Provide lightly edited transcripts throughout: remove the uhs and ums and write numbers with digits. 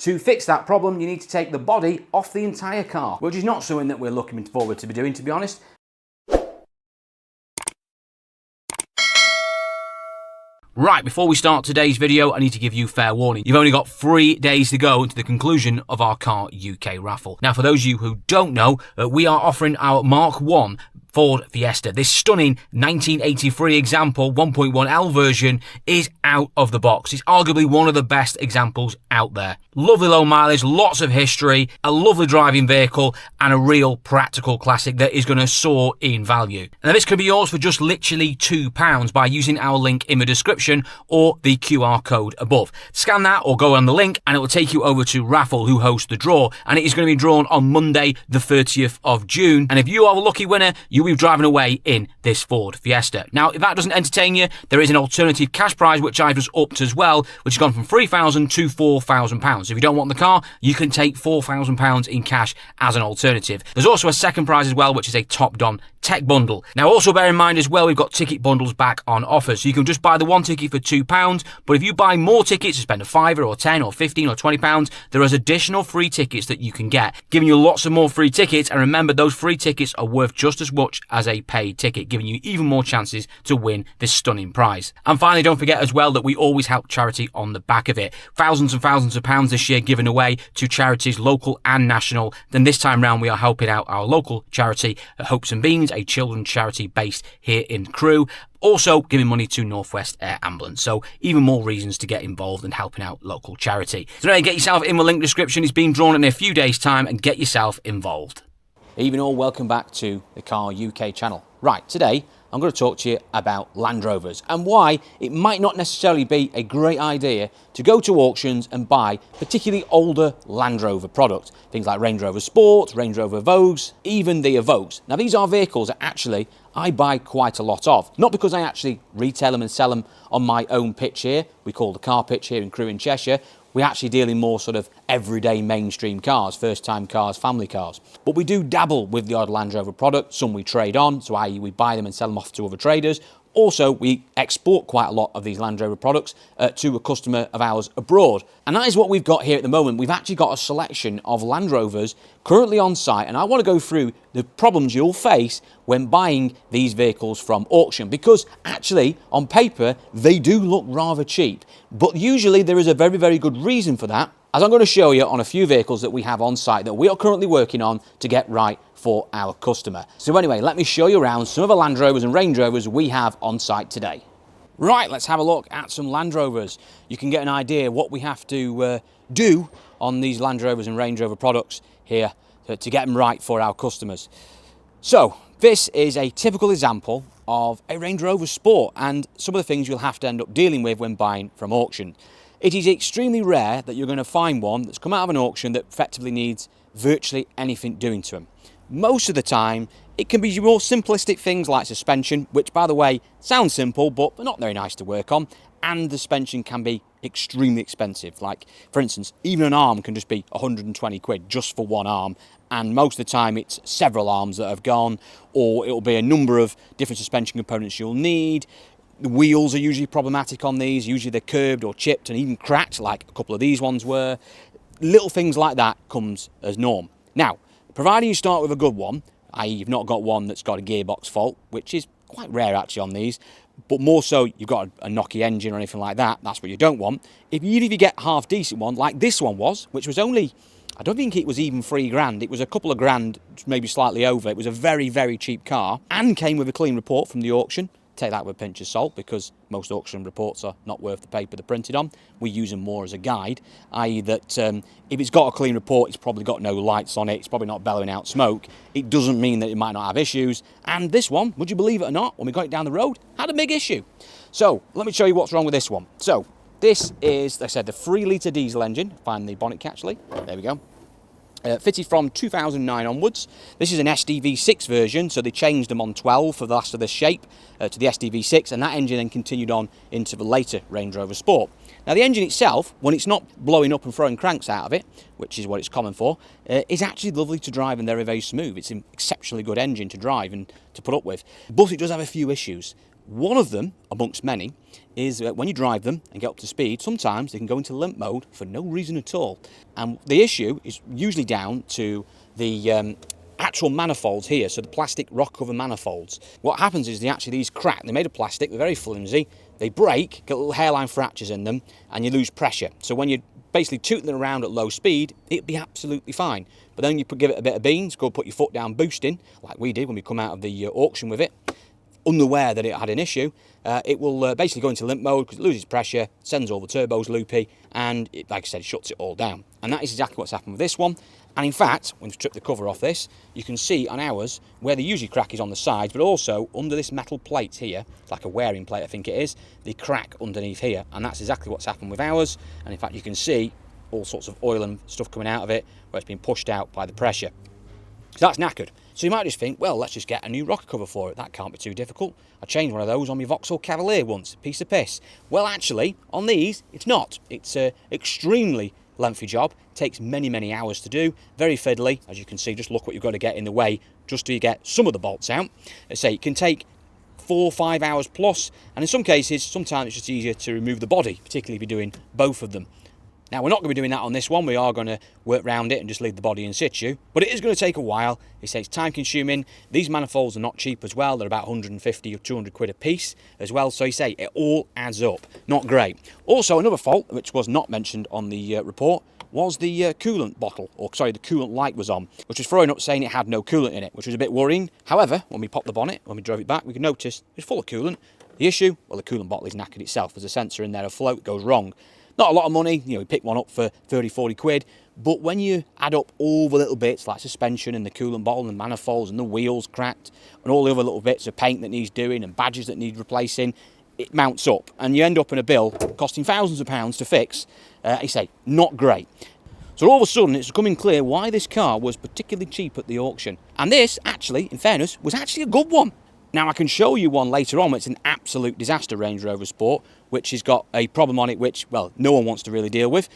To fix that problem, you need to take the body off the entire car, which is not something that we're looking forward to be doing, to be honest. Right, before we start today's video, I need to give you fair warning. You've only got 3 days to go to the conclusion of our Car UK raffle. Now, for those of you who don't know, we are offering our Mk1 Ford Fiesta. This stunning 1983 example 1.1L version is out of the box. It's arguably one of the best examples out there. Lovely low mileage, lots of history, a lovely driving vehicle, and a real practical classic that is going to soar in value. Now, this could be yours for just literally £2 by using our link in the description or the QR code above. Scan that or go on the link and it will take you over to Raffle, who hosts the draw, and it is going to be drawn on Monday the 30th of June. And if you are the lucky winner, you'll be driving away in this Ford Fiesta. Now, if that doesn't entertain you, there is an alternative cash prize which I've just upped as well, which has gone from £3,000 to £4,000. If you don't want the car, you can take £4,000 in cash as an alternative. There's also a second prize as well, which is a top-don tech bundle. Now, also bear in mind as well, we've got ticket bundles back on offer, so you can just buy the one ticket for £2, but if you buy more tickets, you spend a £5 or 10 or 15 or £20, there is additional free tickets that you can get, giving you lots of more free tickets. And remember, those free tickets are worth just as much as a paid ticket, giving you even more chances to win this stunning prize. And finally, don't forget as well that we always help charity on the back of it. Thousands and thousands of pounds this year given away to charities, local and national. Then this time round, we are helping out our local charity, Hopes and Beans, a children's charity based here in Crewe. Also giving money to Northwest Air Ambulance. So even more reasons to get involved and helping out local charity. So now get yourself in the link description. It's being drawn in a few days' time, and get yourself involved. Even all, welcome back to the Car UK channel. Right, today I'm going to talk to you about Land Rovers and why it might not necessarily be a great idea to go to auctions and buy particularly older Land Rover products. Things like Range Rover Sports, Range Rover Vogues, even the Evoques. Now, these are vehicles that actually I buy quite a lot of. Not because I actually retail them and sell them on my own pitch here. We call the car pitch here in Crewe in Cheshire. We actually deal in more sort of everyday mainstream cars, first-time cars, family cars. But we do dabble with the odd Land Rover product. Some we trade on, so i.e. we buy them and sell them off to other traders. Also, we export quite a lot of these Land Rover products to a customer of ours abroad. And that is what we've got here at the moment. We've actually got a selection of Land Rovers currently on site, and I want to go through the problems you'll face when buying these vehicles from auction, because actually, on paper, they do look rather cheap. But usually there is a very, very good reason for that, as I'm going to show you on a few vehicles that we have on site that we are currently working on to get right for our customer. So anyway, let me show you around some of the Land Rovers and Range Rovers we have on site today. Right, let's have a look at some Land Rovers. You can get an idea what we have to do on these Land Rovers and Range Rover products here to get them right for our customers. So this is a typical example of a Range Rover Sport and some of the things you'll have to end up dealing with when buying from auction. It is extremely rare that you're going to find one that's come out of an auction that effectively needs virtually anything doing to them. Most of the time, it can be your more simplistic things like suspension, which, by the way, sounds simple, but they're not very nice to work on. And the suspension can be extremely expensive. Like, for instance, even an arm can just be 120 quid just for one arm. And most of the time, it's several arms that have gone, or it'll be a number of different suspension components you'll need. The wheels are usually problematic on these. Usually they're curved or chipped and even cracked, like a couple of these ones were. Little things like that comes as norm. Now, providing you start with a good one, i.e. you've not got one that's got a gearbox fault, which is quite rare actually on these, but more so you've got a knocky engine or anything like that, that's what you don't want. If you get half decent one, like this one was, which was only, I don't think it was even £3,000, it was a couple of grand, maybe slightly over. It was a very, very cheap car and came with a clean report from the auction. Take that with a pinch of salt, because most auction reports are not worth the paper they're printed on. We use them more as a guide, i.e. that if it's got a clean report, it's probably got no lights on it, it's probably not bellowing out smoke. It doesn't mean that it might not have issues. And this one, would you believe it or not, when we got it down the road, had a big issue. So let me show you what's wrong with this one. So this is, like I said, the 3-litre diesel engine. Find the bonnet actually. There we go. Fitted from 2009 onwards. This is an SDV6 version, so they changed them on 12 for the last of the shape to the SDV6, and that engine then continued on into the later Range Rover Sport. Now the engine itself, when it's not blowing up and throwing cranks out of it, which is what it's common for, is actually lovely to drive and very, very smooth. It's an exceptionally good engine to drive and to put up with, but it does have a few issues. One of them, amongst many, is when you drive them and get up to speed, sometimes they can go into limp mode for no reason at all. And the issue is usually down to the actual manifolds here, so the plastic rock cover manifolds. What happens is these crack, they're made of plastic, they're very flimsy, they break, get little hairline fractures in them, and you lose pressure. So when you're basically tooting them around at low speed, it'd be absolutely fine. But then you give it a bit of beans, go put your foot down boosting, like we did when we come out of the auction with it, unaware that it had an issue, it will basically go into limp mode because it loses pressure, sends all the turbos loopy, and it, like I said, shuts it all down. And that is exactly what's happened with this one. And in fact, when you strip the cover off this, you can see on ours where the usually crack is on the sides, but also under this metal plate here, it's like a wearing plate I think it is, the crack underneath here, and that's exactly what's happened with ours. And in fact you can see all sorts of oil and stuff coming out of it where it's been pushed out by the pressure. So that's knackered. So you might just think, well, let's just get a new rocker cover for it. That can't be too difficult. I changed one of those on my Vauxhall Cavalier once, piece of piss. Well, actually, on these, it's not. It's an extremely lengthy job. It takes many, many hours to do. Very fiddly. As you can see, just look what you've got to get in the way just till you get some of the bolts out. I say it can take 4 or 5 hours plus, and in some cases, sometimes it's just easier to remove the body, particularly if you're doing both of them. Now, we're not going to be doing that on this one. We are going to work around it and just leave the body in situ. But it is going to take a while. It says time consuming. These manifolds are not cheap as well. They're about 150 or 200 quid a piece as well. So you say it all adds up. Not great. Also, another fault, which was not mentioned on the report, was the coolant bottle, or sorry, the coolant light was on, which was throwing up saying it had no coolant in it, which was a bit worrying. However, when we popped the bonnet, when we drove it back, we could notice it was full of coolant. The issue, well, the coolant bottle is knackered itself. There's a sensor in there afloat, it goes wrong. Not a lot of money, you know, we picked one up for 30, 40 quid, but when you add up all the little bits like suspension and the coolant bottle and the manifolds and the wheels cracked and all the other little bits of paint that needs doing and badges that need replacing, it mounts up and you end up in a bill costing thousands of pounds to fix. I say, not great. So all of a sudden it's becoming clear why this car was particularly cheap at the auction. And this, actually, in fairness, was actually a good one. Now I can show you one later on, it's an absolute disaster Range Rover Sport, which has got a problem on it which, well, no one wants to really deal with.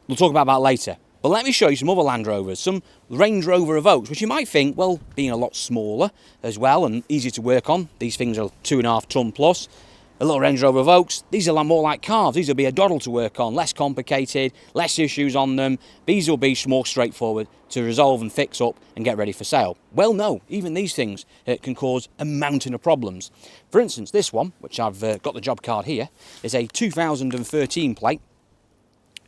We'll talk about that later. But let me show you some other Land Rovers, some Range Rover Evoques, which you might think, well, being a lot smaller as well and easier to work on. These things are 2.5 ton plus. A little Range Rover Evoques, these are more like cars. These will be a doddle to work on, less complicated, less issues on them. These will be more straightforward to resolve and fix up and get ready for sale. Well, no, even these things can cause a mountain of problems. For instance, this one, which I've got the job card here, is a 2013 plate,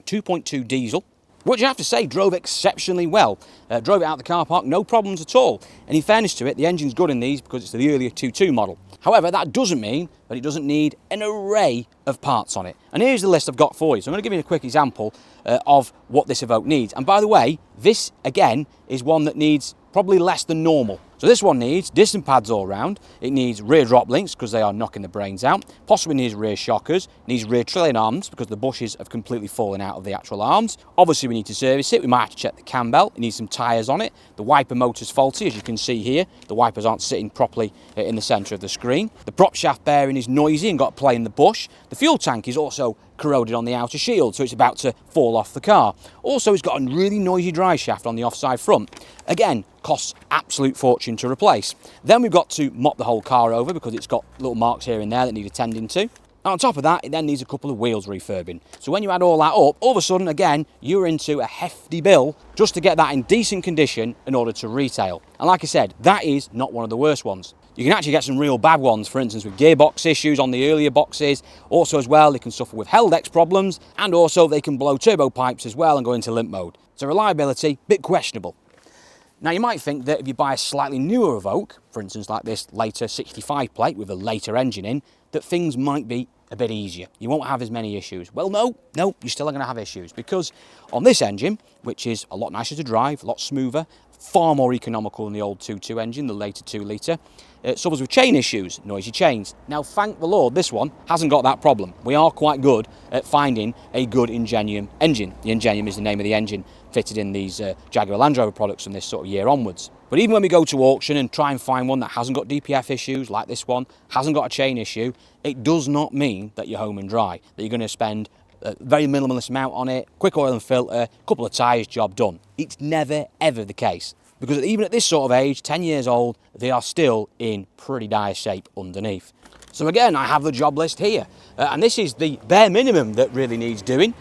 2.2 diesel, which I have to say drove exceptionally well. Drove it out of the car park, no problems at all. And in fairness to it, the engine's good in these because it's the earlier 2.2 model. However, that doesn't mean that it doesn't need an array of parts on it. And here's the list I've got for you. So I'm going to give you a quick example of what this Evoque needs. And by the way, this, again, is one that needs probably less than normal. So this one needs disc pads all round. It needs rear drop links because they are knocking the brains out. Possibly needs rear shockers. Needs rear trailing arms because the bushes have completely fallen out of the actual arms. Obviously we need to service it. We might have to check the cam belt. It needs some tyres on it. The wiper motor's faulty, as you can see here. The wipers aren't sitting properly in the centre of the screen. The prop shaft bearing is noisy and got to play in the bush. The fuel tank is also corroded on the outer shield, so it's about to fall off the car. Also, it's got a really noisy drive shaft on the offside front. Again, costs absolute fortune to replace. Then we've got to mop the whole car over because it's got little marks here and there that need attending to. And on top of that, it then needs a couple of wheels refurbing. So when you add all that up, all of a sudden, again, you're into a hefty bill just to get that in decent condition in order to retail. And like I said, that is not one of the worst ones. You can actually get some real bad ones, for instance, with gearbox issues on the earlier boxes. Also as well, they can suffer with Heldex problems, and also they can blow turbo pipes as well and go into limp mode. So reliability, bit questionable. Now you might think that if you buy a slightly newer Evoque, for instance like this later 65 plate with a later engine in, that things might be a bit easier. You won't have as many issues. Well, no, you're still going to have issues because on this engine, which is a lot nicer to drive, a lot smoother, far more economical than the old 2.2 engine, the later 2 litre, it suffers with chain issues, noisy chains. Now, thank the Lord, this one hasn't got that problem. We are quite good at finding a good Ingenium engine. The Ingenium is the name of the engine fitted in these Jaguar Land Rover products from this sort of year onwards. But even when we go to auction and try and find one that hasn't got DPF issues, like this one, hasn't got a chain issue, it does not mean that you're home and dry, that you're going to spend a very minimalist amount on it, quick oil and filter, a couple of tyres, job done. It's never, ever the case. Because even at this sort of age, 10 years old, they are still in pretty dire shape underneath. So again, I have the job list here, and this is the bare minimum that really needs doing.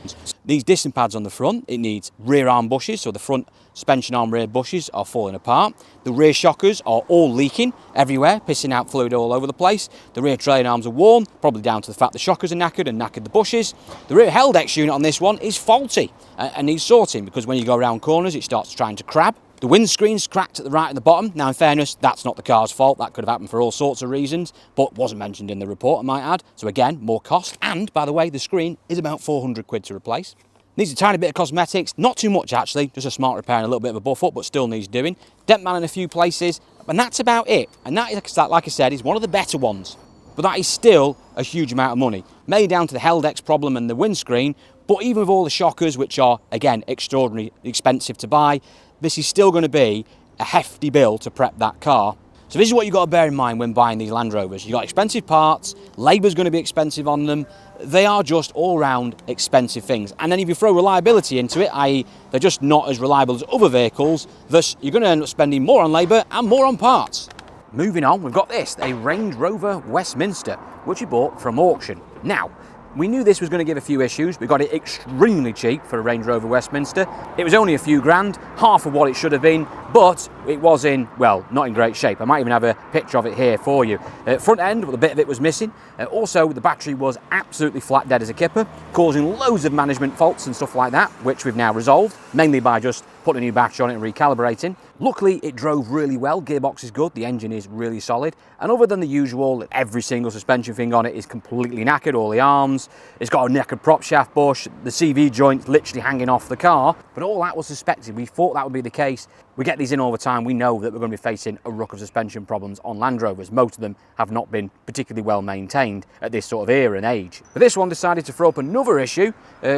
These disc pads on the front, it needs rear arm bushes, so the front suspension arm rear bushes are falling apart. The rear shockers are all leaking everywhere, pissing out fluid all over the place. The rear trailing arms are worn, probably down to the fact the shockers are knackered and knackered the bushes. The rear Heldex unit on this one is faulty and needs sorting, because when you go around corners it starts trying to crab. The windscreen's cracked at the right and the bottom. Now, in fairness, that's not the car's fault. That could have happened for all sorts of reasons, but wasn't mentioned in the report, I might add. So again, more cost. And, by the way, the screen is about 400 quid to replace. Needs a tiny bit of cosmetics. Not too much, actually. Just a smart repair and a little bit of a buff up, but still needs doing. Dent man in a few places. And that's about it. And that, is, like I said, is one of the better ones. But that is still a huge amount of money. Mainly down to the Heldex problem and the windscreen. But even with all the shockers, which are, again, extraordinarily expensive to buy, this is still going to be a hefty bill to prep that car. So this is what you've got to bear in mind when buying these Land Rovers. You've got expensive parts, labour's going to be expensive on them. They are just all-round expensive things. And then if you throw reliability into it, i.e. they're just not as reliable as other vehicles, thus you're going to end up spending more on labour and more on parts. Moving on, we've got this, a Range Rover Westminster, which we bought from auction. Now, we knew this was going to give a few issues. We got it extremely cheap for a Range Rover Westminster. It was only a few grand, half of what it should have been, but it was in, well, not in great shape. I might even have a picture of it here for you. Front end, well, a bit of it was missing. Also, the battery was absolutely flat dead as a kipper, causing loads of management faults and stuff like that, which we've now resolved, mainly by just putting a new battery on it and recalibrating. Luckily, it drove really well. Gearbox is good, the engine is really solid. And other than the usual, every single suspension thing on it is completely knackered, all the arms. It's got a knackered prop shaft bush, the CV joint literally hanging off the car. But all that was suspected. We thought that would be the case. We get these in all the time. We know that we're going to be facing a ruck of suspension problems on Land Rovers. Most of them have not been particularly well maintained at this sort of era and age. But this one decided to throw up another issue,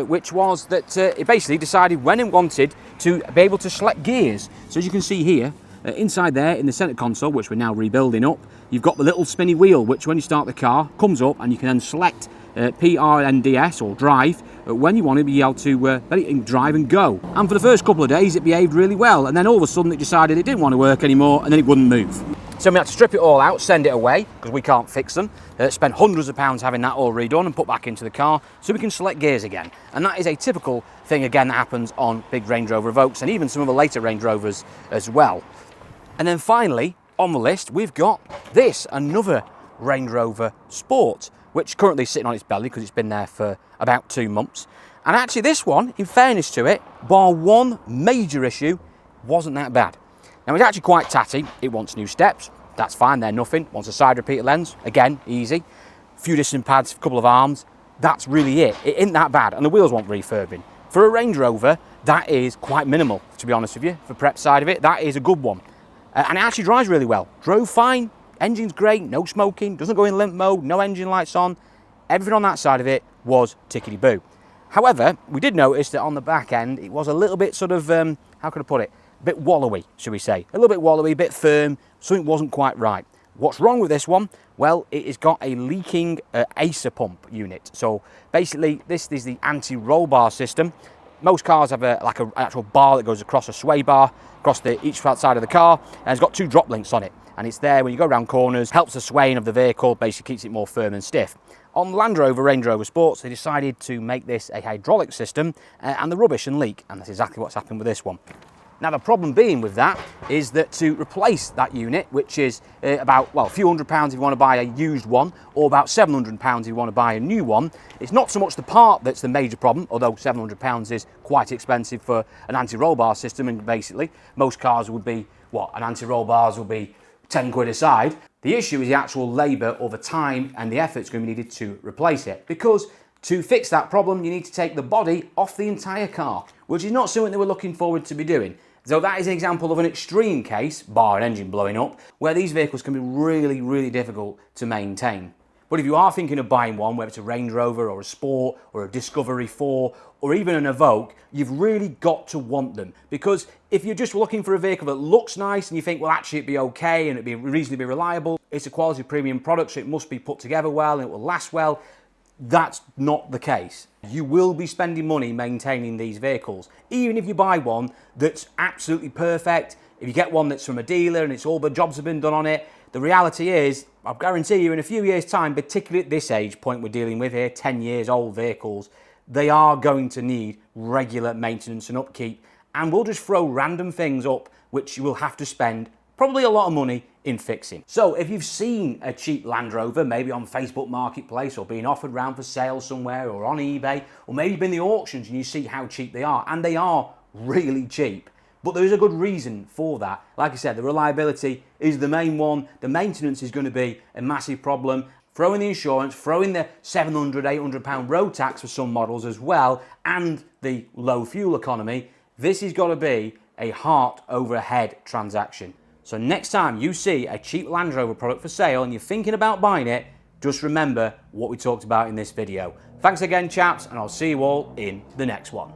which was that it basically decided when it wanted to be able to select gears. So as you can see here, inside there in the centre console, which we're now rebuilding up, you've got the little spinny wheel, which when you start the car, comes up and you can then select PRNDS or drive when you want to be able to let it drive and go. And for the first couple of days it behaved really well, and then all of a sudden it decided it didn't want to work anymore and then it wouldn't move. So we had to strip it all out, send it away, because we can't fix them, spend hundreds of pounds having that all redone and put back into the car so we can select gears again. And that is a typical thing again that happens on big Range Rover Evokes and even some of the later Range Rovers as well. And then finally on the list we've got this, another Range Rover Sport, which currently is sitting on its belly because it's been there for about 2 months. And actually this one, in fairness to it, bar one major issue, wasn't that bad. Now it's actually quite tatty. It wants new steps, that's fine, they're nothing. Wants a side repeater lens, again, easy. A few distant pads, a couple of arms, that's really it. It isn't that bad, and the wheels want refurbing. For a Range Rover, that is quite minimal, to be honest with you. For prep side of it, that is a good one. And it actually drives really well. Drove fine, engine's great, no smoking, doesn't go in limp mode, no engine lights on. Everything on that side of it was tickety-boo. However, we did notice that on the back end, it was a little bit sort of, how can I put it? A bit wallowy, should we say. A little bit wallowy, a bit firm, something wasn't quite right. What's wrong with this one? Well, it has got a leaking Acer pump unit. So basically, this is the anti-roll bar system. Most cars have an actual bar that goes across a sway bar, across each side of the car, and it's got 2 drop links on it. And it's there when you go around corners, helps the swaying of the vehicle, basically keeps it more firm and stiff. On Land Rover, Range Rover Sports, they decided to make this a hydraulic system and the rubbish and leak, and that's exactly what's happened with this one. Now the problem being with that is that to replace that unit, which is about, well, a few £100s if you want to buy a used one, or about £700 if you want to buy a new one, it's not so much the part that's the major problem, although £700 is quite expensive for an anti-roll bar system, and basically most cars would be, what, an anti-roll bars will be 10 quid a side. The issue is the actual labour or the time and the effort that's going to be needed to replace it, because to fix that problem you need to take the body off the entire car, which is not something that we're looking forward to be doing. So that is an example of an extreme case, bar an engine blowing up, where these vehicles can be really, really difficult to maintain. But if you are thinking of buying one, whether it's a Range Rover or a Sport or a Discovery 4 or even an Evoque, you've really got to want them. Because if you're just looking for a vehicle that looks nice and you think, well, actually it'd be okay and it'd be reasonably reliable, it's a quality premium product, so it must be put together well and it will last well, That's not the case. You will be spending money maintaining these vehicles. Even if you buy one that's absolutely perfect, if you get one that's from a dealer and it's all the jobs have been done on it, the reality is, I guarantee you in a few years' time, particularly at this age point we're dealing with here, 10 years old vehicles, they are going to need regular maintenance and upkeep, and we'll just throw random things up which you will have to spend probably a lot of money in fixing. So if you've seen a cheap Land Rover, maybe on Facebook Marketplace or being offered round for sale somewhere or on eBay, or maybe you've been in the auctions and you see how cheap they are, and they are really cheap. But there is a good reason for that. Like I said, the reliability is the main one. The maintenance is going to be a massive problem. Throw in the insurance, throw in the £700, £800 road tax for some models as well, and the low fuel economy. This has got to be a heart over head transaction. So next time you see a cheap Land Rover product for sale and you're thinking about buying it, just remember what we talked about in this video. Thanks again, chaps, and I'll see you all in the next one.